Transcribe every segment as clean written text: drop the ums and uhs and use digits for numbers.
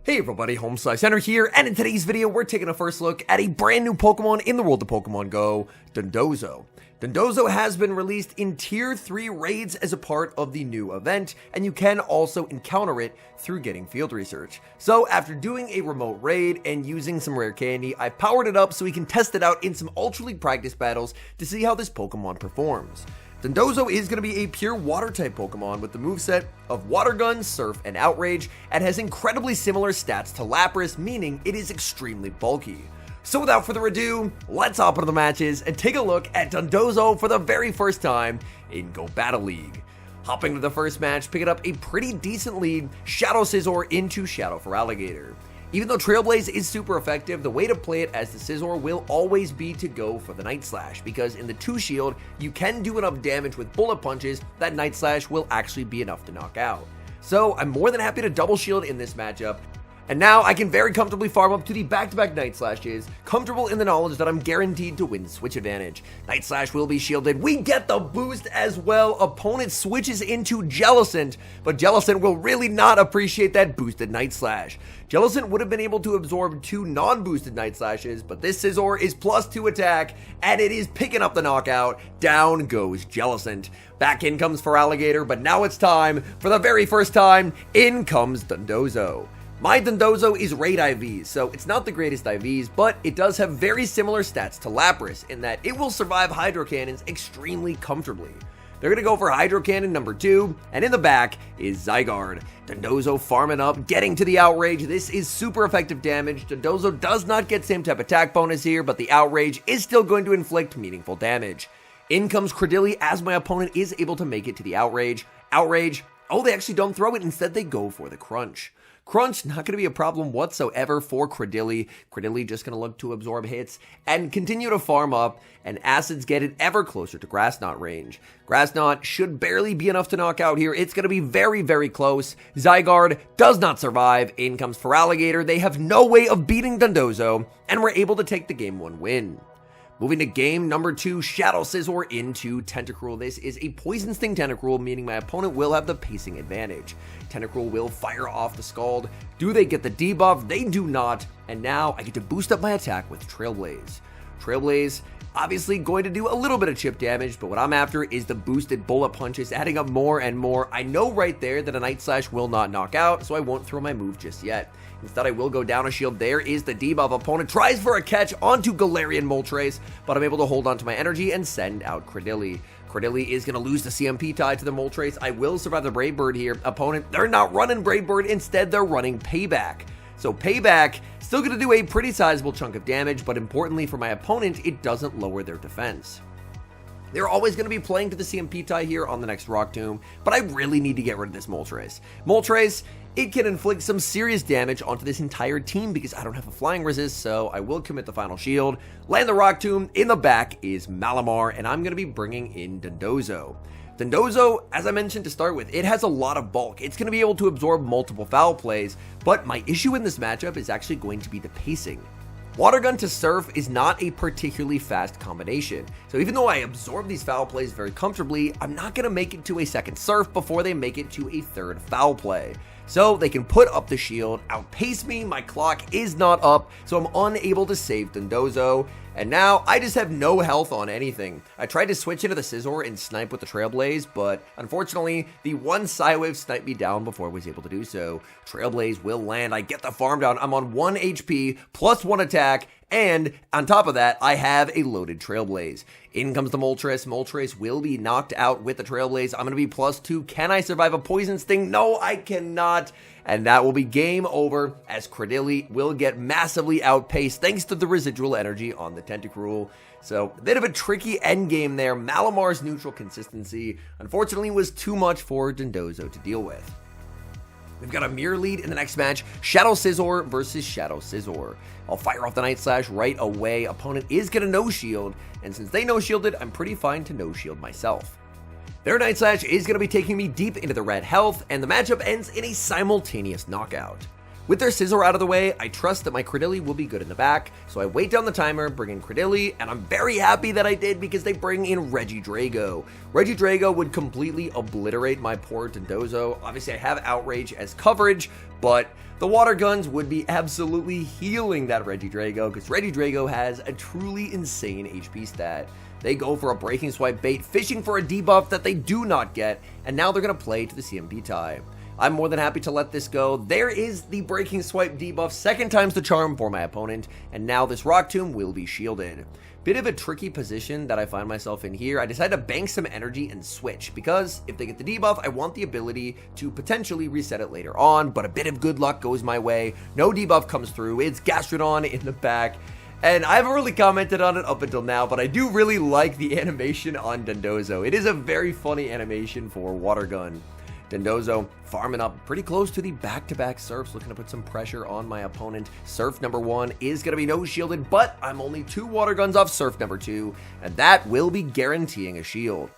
Hey everybody, HomeSliceHenry here, and in today's video, we're taking a first look at a brand new Pokemon in the world of Pokemon Go, Dondozo. Dondozo has been released in Tier 3 raids as a part of the new event, and you can also encounter it through getting field research. So after doing a remote raid and using some rare candy, I powered it up so we can test it out in some Ultra League practice battles to see how this Pokemon performs. Dondozo is going to be a pure water-type Pokemon with the moveset of Water Gun, Surf, and Outrage, and has incredibly similar stats to Lapras, meaning it is extremely bulky. So without further ado, let's hop into the matches and take a look at Dondozo for the very first time in Go Battle League. Hopping to the first match, picking up a pretty decent lead, Shadow Scizor into Shadow for Alligator. Even though Trailblaze is super effective, the way to play it as the Scizor will always be to go for the Night Slash, because in the 2 shield, you can do enough damage with bullet punches that Night Slash will actually be enough to knock out. So I'm more than happy to double shield in this matchup, and now I can very comfortably farm up to the back-to-back Night Slashes, comfortable in the knowledge that I'm guaranteed to win switch advantage. Night Slash will be shielded, we get the boost as well, opponent switches into Jellicent, but Jellicent will really not appreciate that boosted Night Slash. Jellicent would have been able to absorb 2 non-boosted Night Slashes, but this Scizor is +2 attack, and it is picking up the knockout. Down goes Jellicent. Back in comes for Alligator, but now it's time, for the very first time, in comes Dondozo. My Dondozo is raid IVs, so it's not the greatest IVs, but it does have very similar stats to Lapras in that it will survive Hydro Cannons extremely comfortably. They're going to go for Hydro Cannon number 2, and in the back is Zygarde. Dondozo farming up, getting to the Outrage. This is super effective damage. Dondozo does not get same type attack bonus here, but the Outrage is still going to inflict meaningful damage. In comes Credilli as my opponent is able to make it to the Outrage. Outrage, oh, they actually don't throw it, instead they go for the Crunch. Crunch, not going to be a problem whatsoever for Credilli. Credilli just going to look to absorb hits and continue to farm up, and Acids get it ever closer to Grass Knot range. Grass Knot should barely be enough to knock out here. It's going to be very, very close. Zygarde does not survive. In comes for Alligator. They have no way of beating Dondozo, and we're able to take the game 1 win. Moving to game number 2, Shadow Scizor into Tentacruel. This is a Poison Sting Tentacruel, meaning my opponent will have the pacing advantage. Tentacruel will fire off the Scald. Do they get the debuff? They do not. And now I get to boost up my attack with Trailblaze. Trailblaze, obviously going to do a little bit of chip damage, but what I'm after is the boosted bullet punches, adding up more and more. I know right there that a Night Slash will not knock out, so I won't throw my move just yet. Instead, I will go down a shield. There is the debuff. Opponent tries for a catch onto Galarian Moltres, but I'm able to hold on to my energy and send out Credilli. Credilli is going to lose the CMP tie to the Moltres. I will survive the Brave Bird here. Opponent, they're not running Brave Bird. Instead, they're running Payback. So Payback, still going to do a pretty sizable chunk of damage, but importantly for my opponent, it doesn't lower their defense. They're always going to be playing to the CMP tie here on the next Rock Tomb, but I really need to get rid of this Moltres. Moltres, it can inflict some serious damage onto this entire team because I don't have a flying resist, so I will commit the final shield. Land the Rock Tomb. In the back is Malamar, and I'm going to be bringing in Dondozo. Dondozo, as I mentioned to start with, it has a lot of bulk. It's going to be able to absorb multiple foul plays, but my issue in this matchup is actually going to be the pacing. Water Gun to Surf is not a particularly fast combination, so even though I absorb these foul plays very comfortably, I'm not going to make it to a second Surf before they make it to a third foul play. So they can put up the shield, outpace me, my clock is not up, so I'm unable to save Dondozo, and now I just have no health on anything. I tried to switch into the Scizor and snipe with the Trailblaze, but unfortunately, the one Psywave sniped me down before I was able to do so. Trailblaze will land, I get the farm down, I'm on 1 HP, +1 attack, and on top of that, I have a loaded Trailblaze. In comes the Moltres. Moltres will be knocked out with the Trailblaze. I'm going to be +2. Can I survive a Poison Sting? No, I cannot. And that will be game over as Credilli will get massively outpaced thanks to the residual energy on the Tentacruel. So a bit of a tricky end game there. Malamar's neutral consistency, unfortunately, was too much for Dondozo to deal with. We've got a mirror lead in the next match, Shadow Scizor versus Shadow Scizor. I'll fire off the Night Slash right away. Opponent is going to no-shield, and since they no-shielded, I'm pretty fine to no-shield myself. Their Night Slash is going to be taking me deep into the red health, and the matchup ends in a simultaneous knockout. With their Scizor out of the way, I trust that my Credilli will be good in the back, so I wait down the timer, bring in Credilli, and I'm very happy that I did because they bring in Regidrago. Regidrago would completely obliterate my poor Dondozo. Obviously, I have Outrage as coverage, but the Water Guns would be absolutely healing that Regidrago because Regidrago has a truly insane HP stat. They go for a Breaking Swipe bait, fishing for a debuff that they do not get, and now they're going to play to the CMP tie. I'm more than happy to let this go. There is the Breaking Swipe debuff, second time's the charm for my opponent, and now this Rock Tomb will be shielded. Bit of a tricky position that I find myself in here. I decided to bank some energy and switch, because if they get the debuff, I want the ability to potentially reset it later on, but a bit of good luck goes my way. No debuff comes through, it's Gastrodon in the back. And I haven't really commented on it up until now, but I do really like the animation on Dondozo. It is a very funny animation for Water Gun. Dondozo farming up pretty close to the back-to-back Surfs, looking to put some pressure on my opponent. Surf number 1 is going to be no shielded, but I'm only 2 Water Guns off Surf number 2, and that will be guaranteeing a shield.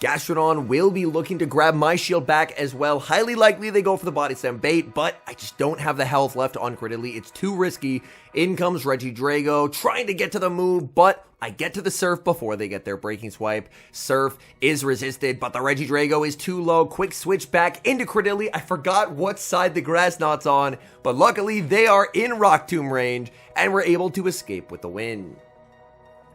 Gastrodon will be looking to grab my shield back as well. Highly likely they go for the Body Slam bait, but I just don't have the health left on Credilli. It's too risky. In comes Regidrago, trying to get to the move, but I get to the Surf before they get their Breaking Swipe. Surf is resisted, but the Regidrago is too low. Quick switch back into Credilli. I forgot what side the Grass Knot's on, but luckily they are in Rock Tomb range, and we're able to escape with the win.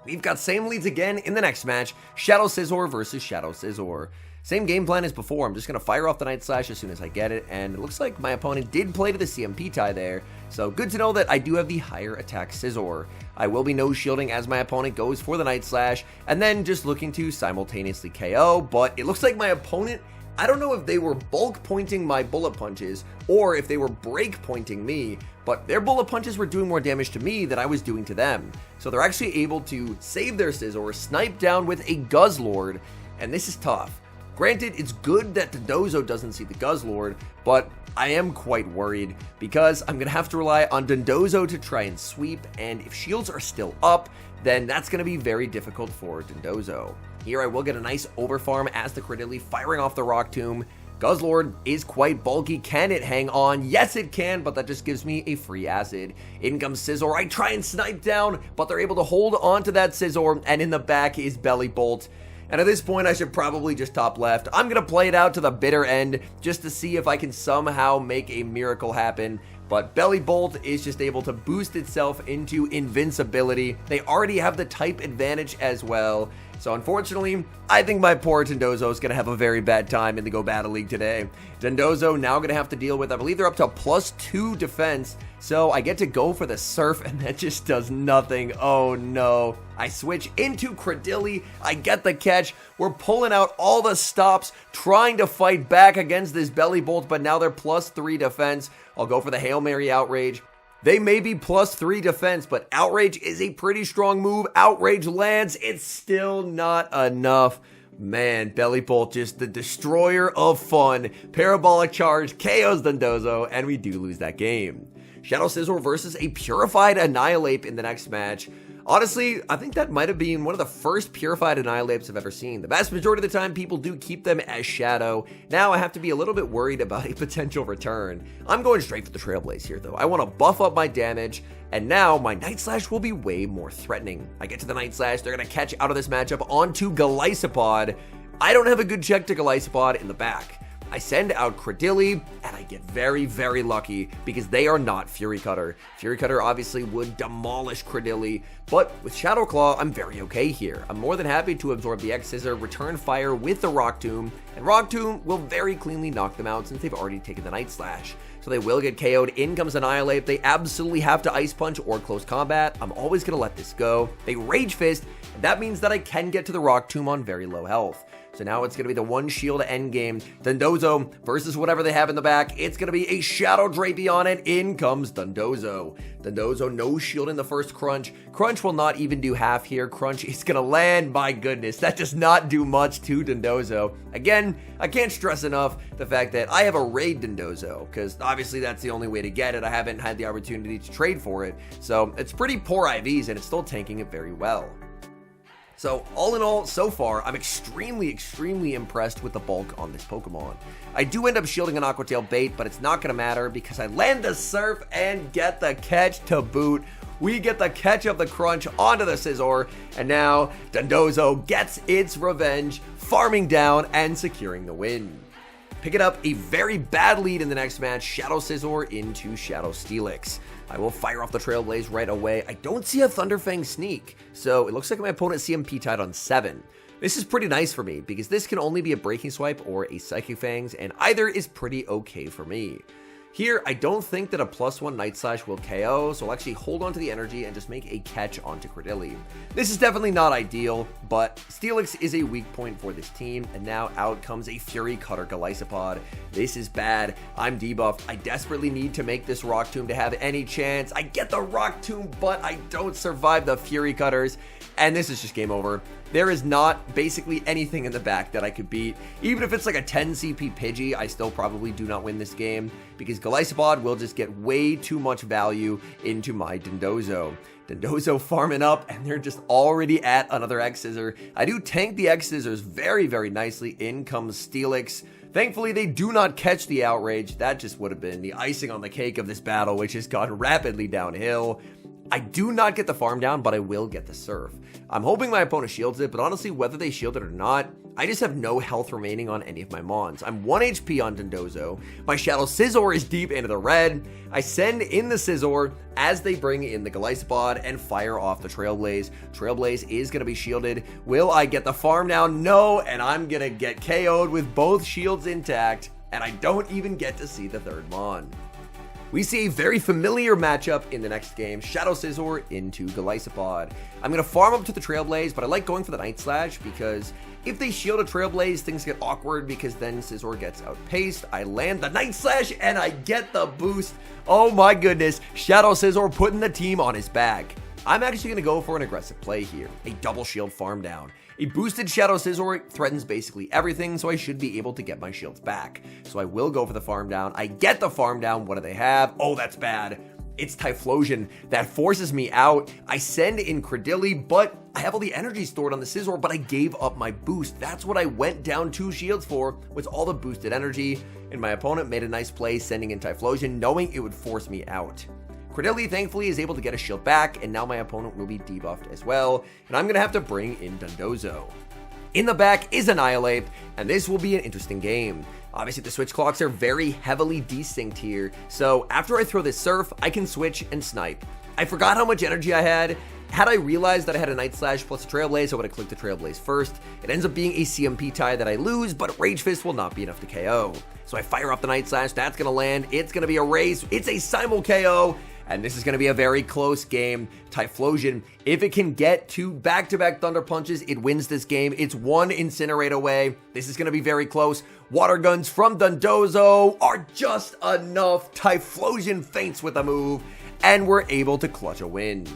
We've got same leads again in the next match, Shadow Scizor versus Shadow Scizor. Same game plan as before, I'm just going to fire off the Night Slash as soon as I get it, and it looks like my opponent did play to the CMP tie there, so good to know that I do have the higher attack Scizor. I will be no shielding as my opponent goes for the Night Slash, and then just looking to simultaneously KO, but it looks like my opponent, I don't know if they were bulk pointing my bullet punches or if they were break pointing me, but their bullet punches were doing more damage to me than I was doing to them. So they're actually able to save their Scizor, snipe down with a Guzzlord, and this is tough. Granted, it's good that Dondozo doesn't see the Guzzlord, but I am quite worried because I'm going to have to rely on Dondozo to try and sweep, and if shields are still up, then that's going to be very difficult for Dondozo. Here I will get a nice overfarm as the Credilli firing off the Rock Tomb. Guzzlord is quite bulky. Can it hang on? Yes, it can, but that just gives me a free acid. In comes Scizor. I try and snipe down, but they're able to hold on to that Scizor, and in the back is Belly Bolt. And at this point, I should probably just top left. I'm going to play it out to the bitter end just to see if I can somehow make a miracle happen. But Belly Bolt is just able to boost itself into invincibility. They already have the type advantage as well. So unfortunately, I think my poor Dondozo is going to have a very bad time in the Go Battle League today. Dondozo now going to have to deal with, I believe they're up to +2 defense. So I get to go for the Surf and that just does nothing. Oh no. I switch into Credilli. I get the catch. We're pulling out all the stops, trying to fight back against this Belly Bolt, but now they're +3 defense. I'll go for the Hail Mary Outrage. They may be +3 defense, but Outrage is a pretty strong move. Outrage lands. It's still not enough. Man, Belly Bolt, just the destroyer of fun. Parabolic Charge, KOs Dondozo, and we do lose that game. Shadow Scizor versus a Purified Annihilate in the next match. Honestly, I think that might have been one of the first Purified Annihilates I've ever seen. The vast majority of the time, people do keep them as Shadow. Now I have to be a little bit worried about a potential return. I'm going straight for the Trailblaze here, though. I want to buff up my damage, and now my Night Slash will be way more threatening. I get to the Night Slash, they're going to catch out of this matchup onto Golisopod. I don't have a good check to Golisopod in the back. I send out Credilli, and I get very, very lucky because they are not Fury Cutter. Fury Cutter obviously would demolish Credilli, but with Shadow Claw, I'm very okay here. I'm more than happy to absorb the X-Scissor, return fire with the Rock Tomb, and Rock Tomb will very cleanly knock them out since they've already taken the Night Slash. So they will get KO'd. In comes Annihilate. They absolutely have to Ice Punch or Close Combat. I'm always going to let this go. They Rage Fist, and that means that I can get to the Rock Tomb on very low health. So now it's going to be the one shield end game. Dondozo versus whatever they have in the back. It's going to be a Shadow Drapion. In comes Dondozo. Dondozo no shield in the first Crunch. Crunch will not even do half here. Crunch is going to land. My goodness, that does not do much to Dondozo. Again, I can't stress enough the fact that I have a Raid Dondozo, because obviously that's the only way to get it. I haven't had the opportunity to trade for it. So it's pretty poor IVs, and it's still tanking it very well. So all in all, so far, I'm extremely impressed with the bulk on this Pokemon. I do end up shielding an Aqua Tail bait, but it's not going to matter because I land the Surf and get the catch to boot. We get the catch of the crunch onto the Scizor, and now Dondozo gets its revenge, farming down and securing the win. Picking up a very bad lead in the next match, Shadow Scizor into Shadow Steelix. I will fire off the Trailblaze right away. I don't see a Thunderfang sneak, so it looks like my opponent CMP tied on 7. This is pretty nice for me because this can only be a Breaking Swipe or a Psychic Fangs, and either is pretty okay for me. Here, I don't think that a +1 Night Slash will KO, so I'll actually hold on to the energy and just make a catch onto Credilli. This is definitely not ideal, but Steelix is a weak point for this team, and now out comes a Fury Cutter Golisopod. This is bad. I'm debuffed. I desperately need to make this Rock Tomb to have any chance. I get the Rock Tomb, but I don't survive the Fury Cutters, and this is just game over. There is not basically anything in the back that I could beat. Even if it's like a 10 CP Pidgey, I still probably do not win this game because Golisopod will just get way too much value into my Dondozo. Dondozo farming up, and they're just already at another X-Scissor. I do tank the X-Scissors very nicely. In comes Steelix. Thankfully, they do not catch the Outrage. That just would have been the icing on the cake of this battle, which has gone rapidly downhill. I do not get the farm down, but I will get the Surf. I'm hoping my opponent shields it, but honestly, whether they shield it or not, I just have no health remaining on any of my Mons. I'm 1 HP on Dondozo. My Shadow Scizor is deep into the red. I send in the Scizor as they bring in the Golisopod and fire off the Trailblaze. Trailblaze is going to be shielded. Will I get the farm down? No, and I'm going to get KO'd with both shields intact, and I don't even get to see the third Mon. We see a very familiar matchup in the next game, Shadow Scizor into Golisopod. I'm going to farm up to the Trailblaze, but I like going for the Night Slash because if they shield a Trailblaze, things get awkward because then Scizor gets outpaced. I land the Night Slash and I get the boost. Oh my goodness, Shadow Scizor putting the team on his back. I'm actually going to go for an aggressive play here, a double shield farm down. A boosted Shadow Scizor threatens basically everything, so I should be able to get my shields back. So I will go for the farm down. I get the farm down. What do they have? Oh, that's bad. It's Typhlosion. That forces me out. I send in Credilli, but I have all the energy stored on the Scizor, but I gave up my boost. That's what I went down 2 shields for, was all the boosted energy, and my opponent made a nice play sending in Typhlosion, knowing it would force me out. Credilli, thankfully, is able to get a shield back, and now my opponent will be debuffed as well, and I'm going to have to bring in Dondozo. In the back is Annihilate, and this will be an interesting game. Obviously, the switch clocks are very heavily desynced here, so after I throw this Surf, I can switch and snipe. I forgot how much energy I had. Had I realized that I had a Night Slash plus a Trailblaze, I would have clicked the Trailblaze first. It ends up being a CMP tie that I lose, but Rage Fist will not be enough to KO. So I fire off the Night Slash, that's going to land, it's going to be a race, it's a simul KO, and this is going to be a very close game. Typhlosion, if it can get 2 back-to-back Thunder Punches, it wins this game. It's 1 Incinerate away. This is going to be very close. Water Guns from Dondozo are just enough. Typhlosion faints with a move, and we're able to clutch a win.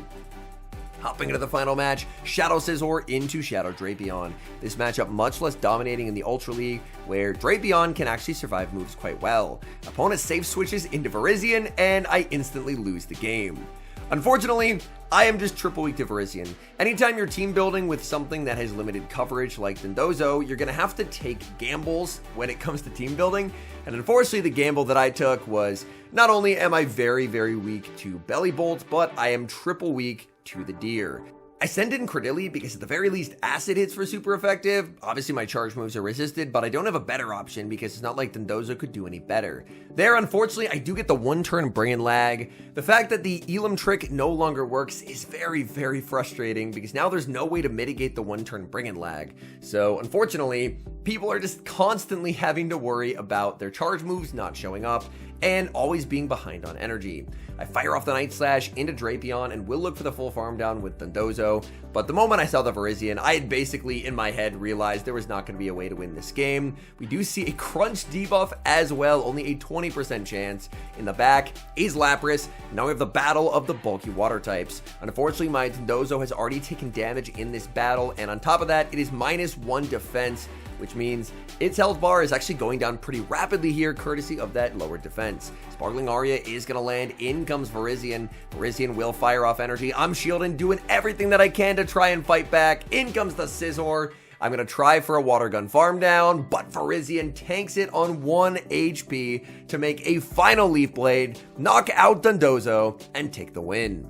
Hopping into the final match, Shadow Scizor into Shadow Drapion. This matchup much less dominating in the Ultra League, where Drapion can actually survive moves quite well. Opponent safe switches into Virizion, and I instantly lose the game. Unfortunately, I am just triple weak to Virizion. Anytime you're team building with something that has limited coverage like Dondozo, you're going to have to take gambles when it comes to team building. And unfortunately, the gamble that I took was not only am I very weak to Belly Bolt, but I am triple weak to the Deer. I send in Credilli because at the very least acid hits for super effective. Obviously my charge moves are resisted, but I don't have a better option because it's not like Dondozo could do any better. There, unfortunately, I do get the 1-turn bring and lag. The fact that the Elam trick no longer works is very frustrating because now there's no way to mitigate the 1-turn bring and lag. So unfortunately, people are just constantly having to worry about their charge moves not showing up and always being behind on energy. I fire off the Night Slash into Drapion and will look for the full farm down with Dondozo, but the moment I saw the Virizion, I had basically in my head realized there was not going to be a way to win this game. We do see a Crunch debuff as well, only a 20% chance. In the back is Lapras. Now we have the battle of the bulky water types. Unfortunately, my Dondozo has already taken damage in this battle, and on top of that, it is -1 defense, which means its health bar is actually going down pretty rapidly here, courtesy of that lower defense. Sparkling Aria is going to land. In comes Virizion. Virizion will fire off energy. I'm shielding, doing everything that I can to try and fight back. In comes the Scizor. I'm going to try for a water gun farm down, but Virizion tanks it on 1 HP to make a final Leaf Blade, knock out Dondozo, and take the win.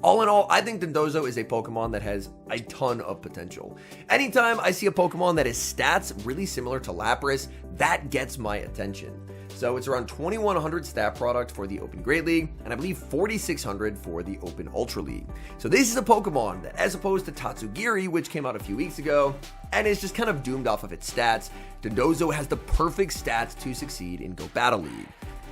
All in all, I think Dondozo is a Pokemon that has a ton of potential. Anytime I see a Pokemon that has stats really similar to Lapras, that gets my attention. So it's around 2100 stat product for the Open Great League, and I believe 4600 for the Open Ultra League. So this is a Pokemon that, as opposed to Tatsugiri, which came out a few weeks ago, and is just kind of doomed off of its stats, Dondozo has the perfect stats to succeed in Go Battle League.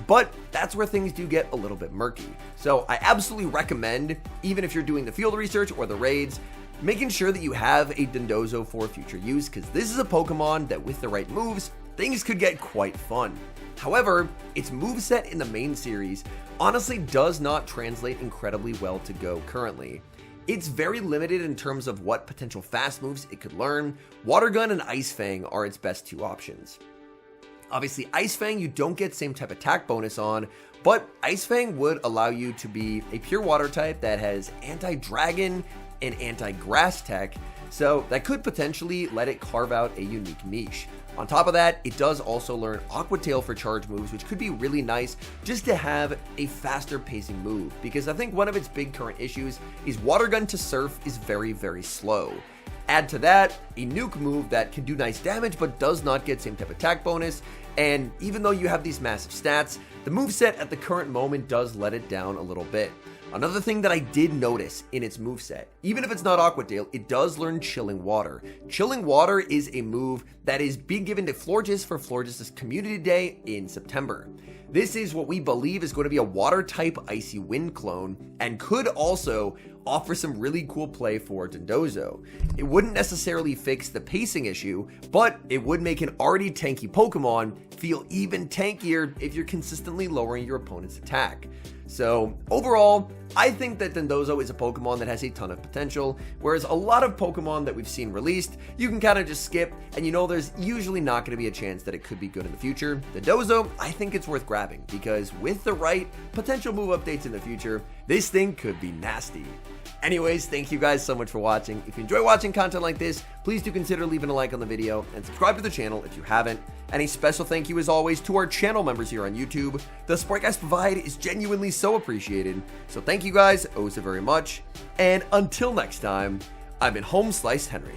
But that's where things do get a little bit murky. So I absolutely recommend, even if you're doing the field research or the raids, making sure that you have a Dondozo for future use, because this is a Pokemon that with the right moves, things could get quite fun. However, its moveset in the main series honestly does not translate incredibly well to Go currently. It's very limited in terms of what potential fast moves it could learn. Water Gun and Ice Fang are its best 2 options. Obviously, Ice Fang you don't get same type attack bonus on, but Ice Fang would allow you to be a pure water type that has anti-dragon and anti-grass tech, so that could potentially let it carve out a unique niche. On top of that, it does also learn Aqua Tail for charge moves, which could be really nice just to have a faster pacing move, because I think one of its big current issues is Water Gun to Surf is very, very slow. Add to that, a nuke move that can do nice damage but does not get same type attack bonus, and even though you have these massive stats, the moveset at the current moment does let it down a little bit. Another thing that I did notice in its moveset, even if it's not Aqua Tail, it does learn Chilling Water. Chilling Water is a move that is being given to Florges for Florges' Community Day in September. This is what we believe is going to be a water type Icy Wind clone, and could also offer some really cool play for Dondozo. It wouldn't necessarily fix the pacing issue, but it would make an already tanky Pokemon feel even tankier if you're consistently lowering your opponent's attack. So overall, I think that Dondozo is a Pokemon that has a ton of potential, whereas a lot of Pokemon that we've seen released, you can kind of just skip, and you know there's usually not going to be a chance that it could be good in the future. Dondozo, I think it's worth grabbing, because with the right potential move updates in the future, this thing could be nasty. Anyways, thank you guys so much for watching. If you enjoy watching content like this, please do consider leaving a like on the video and subscribe to the channel if you haven't. And a special thank you as always to our channel members here on YouTube. The support you guys provide is genuinely so appreciated. So thank you guys oh so very much. And until next time, I've been HomeSliceHenry.